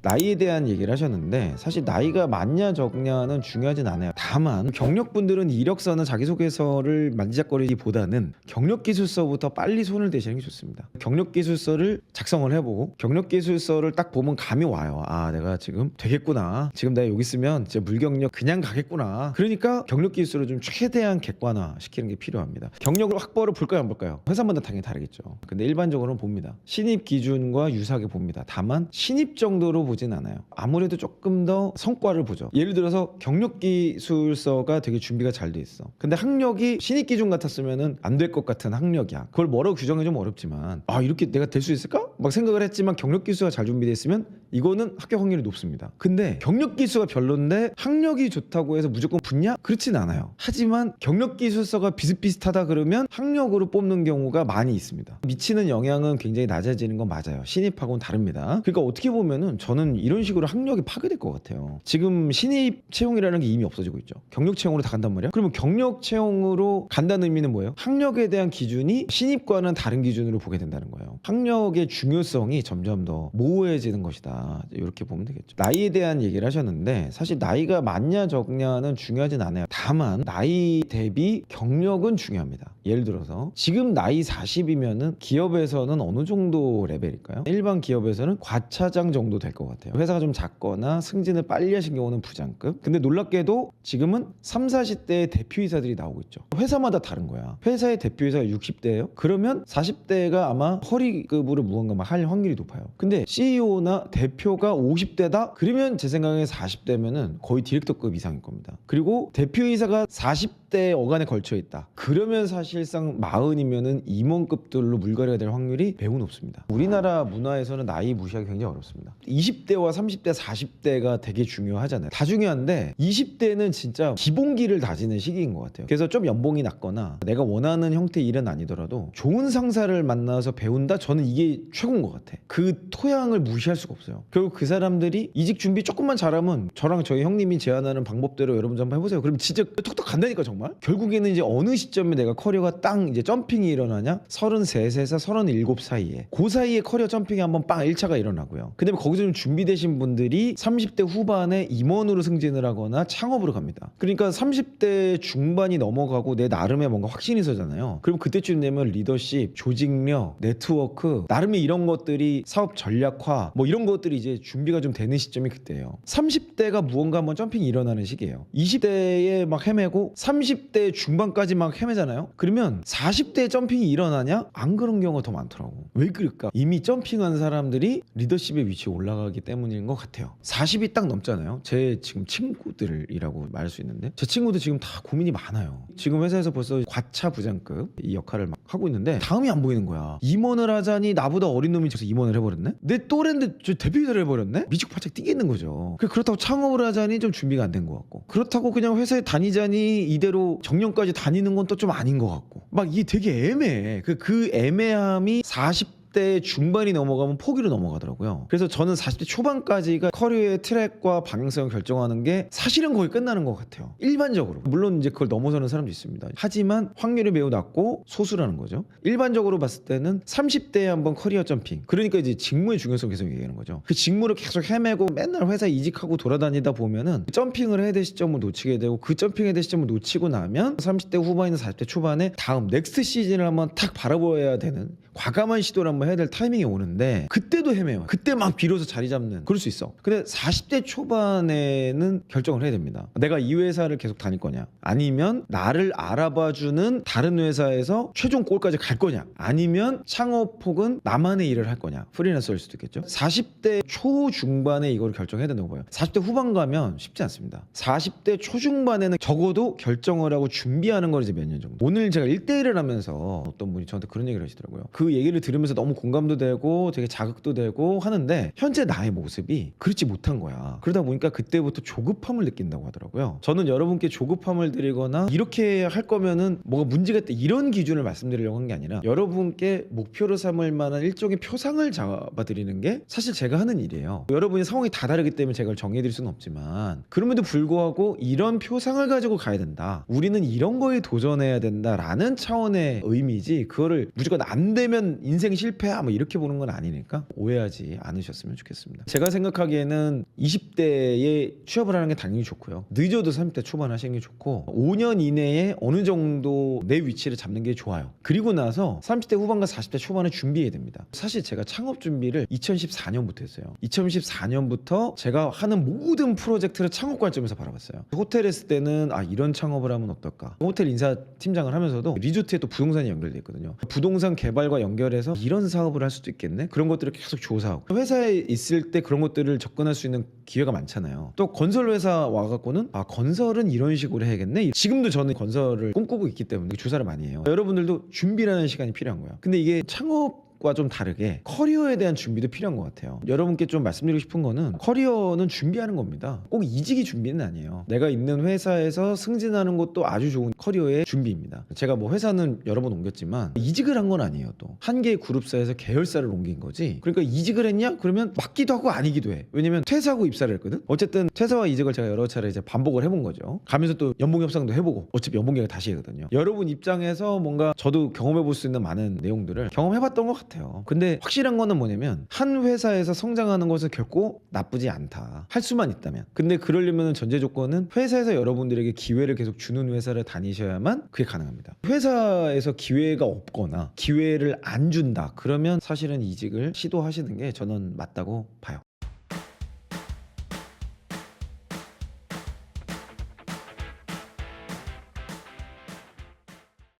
나이에 대한 얘기를 하셨는데 사실 나이가 많냐 적냐는 중요하진 않아요. 다만 경력분들은 이력서나 자기소개서를 만지작거리기보다는 경력기술서부터 빨리 손을 대시는 게 좋습니다. 경력기술서를 작성을 해보고 경력기술서를 딱 보면 감이 와요. 아, 내가 지금 되겠구나, 지금 내가 여기 있으면 진짜 물경력 그냥 가겠구나. 그러니까 경력기술서를 좀 최대한 객관화 시키는 게 필요합니다. 경력을 확보를 볼까요 안 볼까요? 회사마다 당연히 다르겠죠. 근데 일반적으로는 봅니다. 신입 기준과 유사하게 봅니다. 다만 신입 정도로 보진 않아요. 아무래도 조금 더 성과를 보죠. 예를 들어서 경력기술서가 되게 준비가 잘 돼 있어. 근데 학력이 신입 기준 같았으면은 안 될 것 같은 학력이야. 그걸 뭐라고 규정이 좀 어렵지만, 아, 이렇게 내가 될 수 있을까? 막 생각을 했지만 경력기술서가 잘 준비돼 있으면 이거는 합격 확률이 높습니다. 근데 경력기술서가 별론데 학력이 좋다고 해서 무조건 붙냐? 그렇진 않아요. 하지만 경력기술서가 비슷비슷하다 그러면 학력으로 뽑는 경우가 많이 있습니다. 미치는 영향은 굉장히 낮아지는 건 맞아요. 신입하고는 다릅니다. 그러니까 어떻게 보면은 저는 이런 식으로 학력이 파괴될 것 같아요. 지금 신입 채용이라는 게 이미 없어지고 있죠. 경력 채용으로 다 간단 말이야. 그러면 경력 채용으로 간다는 의미는 뭐예요? 학력에 대한 기준이 신입과는 다른 기준으로 보게 된다는 거예요. 학력의 중요성이 점점 더 모호해지는 것이다, 이렇게 보면 되겠죠. 나이에 대한 얘기를 하셨는데 사실 나이가 많냐 적냐는 중요하진 않아요. 다만 나이 대비 경력은 중요합니다. 예를 들어서 지금 나이 40이면은 기업에서는 어느 정도 레벨일까요? 일반 기업에서는 과차장 정도 될 것 같아요. 회사가 좀 작거나 승진을 빨리 하신 경우는 부장급. 근데 놀랍게도 지금은 3, 40대의 대표이사들이 나오고 있죠. 회사마다 다른 거야. 회사의 대표이사가 60대예요? 그러면 40대가 아마 허리급으로 무언가 막 할 확률이 높아요. 근데 CEO나 대표가 50대다? 그러면 제 생각에 40대면은 거의 디렉터급 이상일 겁니다. 그리고 대표이사가 40대 어간에 걸쳐 있다. 그러면 사실상 40이면은 임원급들로 물갈이가 될 확률이 매우 높습니다. 우리나라 문화에서는 나이 무시하기 굉장히 어렵습니다. 20대와 30대, 40대가 되게 중요하잖아요. 다 중요한데 20대는 진짜 기본기를 다지는 시기인 것 같아요. 그래서 좀 연봉이 낮거나 내가 원하는 형태의 일은 아니더라도 좋은 상사를 만나서 배운다? 저는 이게 최고인 것 같아. 그 토양을 무시할 수가 없어요. 결국 그 사람들이 이직 준비 조금만 잘하면 저랑 저희 형님이 제안하는 방법대로 여러분들 한번 해보세요. 그럼 진짜 톡톡 간다니까 정말. 결국에는 이제 어느 시점에 내가 커리어가 땅 이제 점핑이 일어나냐? 33세에서 37 사이에, 그 사이에 커리어 점핑이 한번 빵 1차가 일어나고요. 근데 거기서 좀 준비되신 분들이 30대 후반에 임원으로 승진을 하거나 창업으로 갑니다. 그러니까 30대 중반이 넘어가고 내 나름의 뭔가 확신이 서잖아요. 그럼 그때쯤 되면 리더십, 조직력, 네트워크, 나름의 이런 것들이 사업 전략화 뭐 이런 것들이 이제 준비가 좀 되는 시점이 그때예요. 30대가 무언가 한번 점핑이 일어나는 시기예요. 20대에 막 헤매고 30대 중반까지 막 헤매잖아요. 그러면 40대 점핑이 일어나냐? 안 그런 경우가 더 많더라고. 왜 그럴까? 이미 점핑한 사람들이 리더십의 위치에 올라가기 때문인 것 같아요. 40이 딱 넘잖아요. 제 지금 친구들이라고 말할 수 있는데 제 친구들 지금 다 고민이 많아요. 지금 회사에서 벌써 과차 부장급 이 역할을 막 하고 있는데 다음이 안 보이는 거야. 임원을 하자니 나보다 어린 놈이 저서 임원을 해버렸네? 내 또래인데 저 대표이사를 해버렸네? 미치고 바짝 뛰겠는 거죠. 그렇다고 창업을 하자니 좀 준비가 안 된 것 같고, 그렇다고 그냥 회사에 다니자니 이대로 정년까지 다니는 건 또 좀 아닌 것 같고, 막 이게 되게 애매해. 그 애매함이 40대 중반이 넘어가면 포기로 넘어가더라고요. 그래서 저는 40대 초반까지가 커리어의 트랙과 방향성을 결정하는 게 사실은 거의 끝나는 것 같아요. 일반적으로. 물론 이제 그걸 넘어서는 사람도 있습니다. 하지만 확률이 매우 낮고 소수라는 거죠. 일반적으로 봤을 때는 30대에 한번 커리어 점핑. 그러니까 이제 직무의 중요성 계속 얘기하는 거죠. 그 직무를 계속 헤매고 맨날 회사 이직하고 돌아다니다 보면은 점핑을 해야 될 시점을 놓치게 되고, 그 점핑해야 될 시점을 놓치고 나면 30대 후반이나 40대 초반에 다음 넥스트 시즌을 한번 탁 바라보아야 되는 과감한 시도를 한번 해야 될 타이밍이 오는데 그때도 헤매요. 그때 막 비로소 자리 잡는, 그럴 수 있어. 근데 40대 초반에는 결정을 해야 됩니다. 내가 이 회사를 계속 다닐 거냐, 아니면 나를 알아봐주는 다른 회사에서 최종 골까지 갈 거냐, 아니면 창업 혹은 나만의 일을 할 거냐, 프리랜서일 수도 있겠죠. 40대 초중반에 이걸 결정해야 된다고 봐요. 40대 후반 가면 쉽지 않습니다. 40대 초중반에는 적어도 결정을 하고 준비하는 걸 이제 몇 년 정도. 오늘 제가 1대1을 하면서 어떤 분이 저한테 그런 얘기를 하시더라고요. 그 얘기를 들으면서 너무 공감도 되고 되게 자극도 되고 하는데 현재 나의 모습이 그렇지 못한 거야. 그러다 보니까 그때부터 조급함을 느낀다고 하더라고요. 저는 여러분께 조급함을 드리거나 이렇게 할 거면은 뭐가 문제가 있다 이런 기준을 말씀드리려고 한 게 아니라, 여러분께 목표로 삼을 만한 일종의 표상을 잡아드리는 게 사실 제가 하는 일이에요. 여러분의 상황이 다 다르기 때문에 제가 정해드릴 수는 없지만, 그럼에도 불구하고 이런 표상을 가지고 가야 된다, 우리는 이런 거에 도전해야 된다라는 차원의 의미지, 그거를 무조건 안 되면 인생 실패 실패야 뭐 이렇게 보는 건 아니니까 오해하지 않으셨으면 좋겠습니다. 제가 생각하기에는 20대에 취업을 하는 게 당연히 좋고요. 늦어도 30대 초반 하시는 게 좋고 5년 이내에 어느 정도 내 위치를 잡는 게 좋아요. 그리고 나서 30대 후반과 40대 초반에 준비해야 됩니다. 사실 제가 창업 준비를 2014년부터 했어요. 2014년부터 제가 하는 모든 프로젝트를 창업 관점에서 바라봤어요. 호텔 했을 때는 이런 창업을 하면 어떨까? 호텔 인사 팀장을 하면서도 리조트에 또 부동산이 연결돼 있거든요. 부동산 개발과 연결해서 이런 사업을 할 수도 있겠네? 그런 것들을 계속 조사하고 회사에 있을 때 그런 것들을 접근할 수 있는 기회가 많잖아요. 또 건설 회사 와갖고는 건설은 이런 식으로 해야겠네. 지금도 저는 건설을 꿈꾸고 있기 때문에 조사를 많이 해요. 여러분들도 준비라는 시간이 필요한 거예요. 근데 이게 창업 과 좀 다르게 커리어에 대한 준비도 필요한 것 같아요. 여러분께 좀 말씀드리고 싶은 거는 커리어는 준비하는 겁니다. 꼭 이직이 준비는 아니에요. 내가 있는 회사에서 승진하는 것도 아주 좋은 커리어의 준비입니다. 제가 뭐 회사는 여러 번 옮겼지만 이직을 한 건 아니에요. 또 한 개의 그룹사에서 계열사를 옮긴 거지. 그러니까 이직을 했냐? 그러면 맞기도 하고 아니기도 해. 왜냐면 퇴사하고 입사를 했거든. 어쨌든 퇴사와 이직을 제가 여러 차례 이제 반복을 해본 거죠. 가면서 또 연봉 협상도 해보고 어차피 연봉 계획 다시 하거든요. 여러분 입장에서 뭔가 저도 경험해볼 수 있는 많은 내용들을 경험해봤던 것 같아요. 근데 확실한 거는 뭐냐면 한 회사에서 성장하는 것은 결코 나쁘지 않다. 할 수만 있다면. 근데 그러려면 전제 조건은 회사에서 여러분들에게 기회를 계속 주는 회사를 다니셔야만 그게 가능합니다. 회사에서 기회가 없거나 기회를 안 준다. 그러면 사실은 이직을 시도하시는 게 저는 맞다고 봐요.